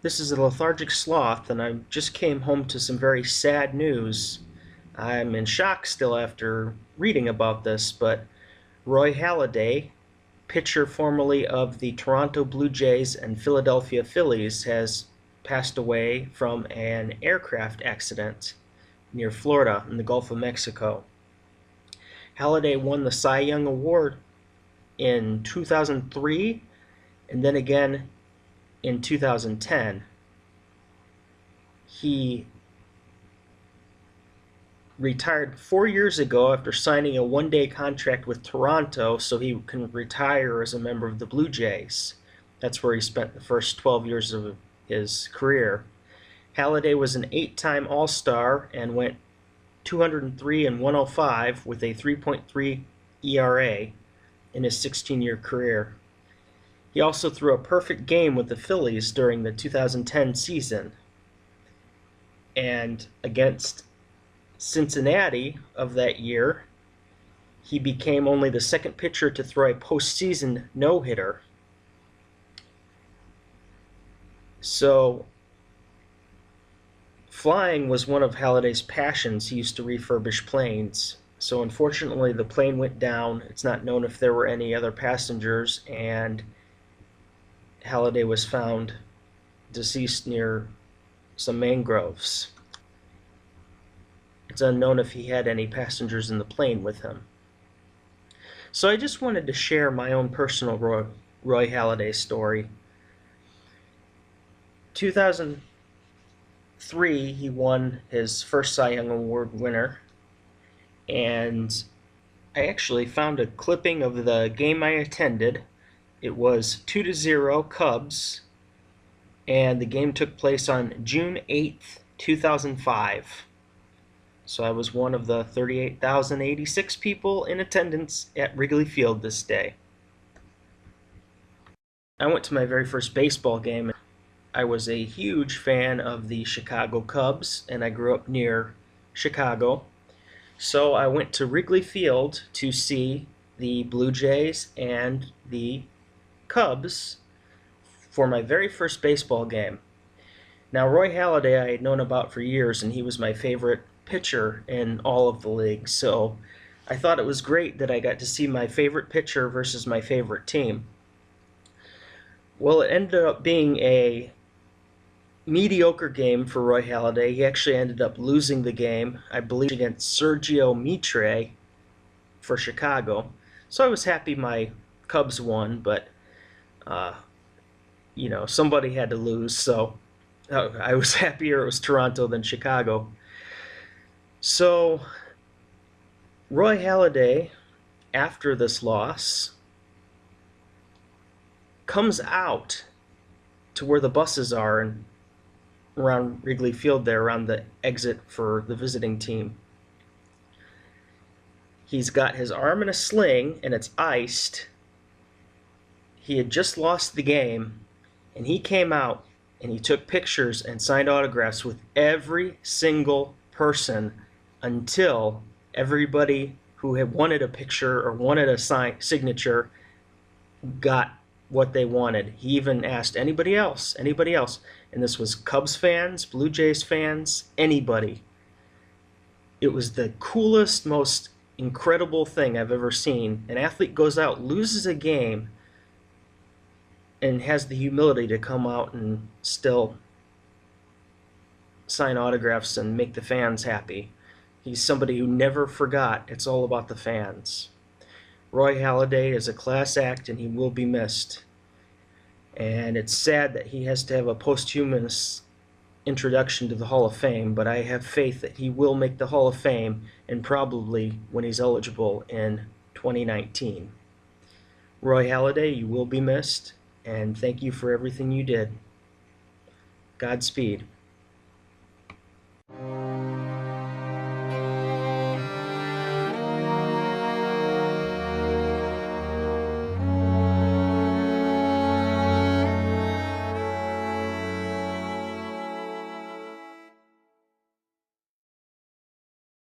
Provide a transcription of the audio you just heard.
This is a lethargic sloth, and I just came home to some very sad news. I'm in shock still after reading about this, but Roy Halladay, pitcher formerly of the Toronto Blue Jays and Philadelphia Phillies, has passed away from an aircraft accident near Florida in the Gulf of Mexico. Halladay won the Cy Young Award in 2003 and then again in 2010. He retired 4 years ago after signing a one-day contract with Toronto so he can retire as a member of the Blue Jays. That's where he spent the first 12 years of his career. Halladay was an 8-time All-Star and went 203 and 105 with a 3.3 ERA in his 16-year career. He also threw a perfect game with the Phillies during the 2010 season. And against Cincinnati of that year, he became only the second pitcher to throw a postseason no-hitter. So, flying was one of Halladay's passions. He used to refurbish planes. So unfortunately, the plane went down. It's not known if there were any other passengers, and Halladay was found deceased near some mangroves. It's unknown if he had any passengers in the plane with him. So I just wanted to share my own personal Roy Halladay story. 2003, he won his first Cy Young Award winner, and I actually found a clipping of the game I attended. It was 2-0 Cubs, and the game took place on June 8th, 2005. So I was one of the 38,086 people in attendance at Wrigley Field this day. I went to my very first baseball game. I was a huge fan of the Chicago Cubs, and I grew up near Chicago. So I went to Wrigley Field to see the Blue Jays and the Cubs for my very first baseball game. Now, Roy Halladay I had known about for years, and he was my favorite pitcher in all of the leagues, so I thought it was great that I got to see my favorite pitcher versus my favorite team. Well, it ended up being a mediocre game for Roy Halladay. He actually ended up losing the game, I believe, against Sergio Mitre for Chicago. So I was happy my Cubs won, but somebody had to lose, so I was happier it was Toronto than Chicago. So Roy Halladay, after this loss, comes out to where the buses are and around Wrigley Field there, around the exit for the visiting team. He's got his arm in a sling and it's iced. He had just lost the game, and he came out and he took pictures and signed autographs with every single person until everybody who had wanted a picture or wanted a signature got what they wanted. He even asked anybody else, and this was Cubs fans, Blue Jays fans, anybody. It was the coolest, most incredible thing I've ever seen. An athlete goes out, loses a game, and has the humility to come out and still sign autographs and make the fans happy. He's somebody who never forgot it's all about the fans. Roy Halladay is a class act, and he will be missed. And it's sad that he has to have a posthumous introduction to the Hall of Fame, but I have faith that he will make the Hall of Fame, and probably when he's eligible in 2019. Roy Halladay, you will be missed, and thank you for everything you did. Godspeed.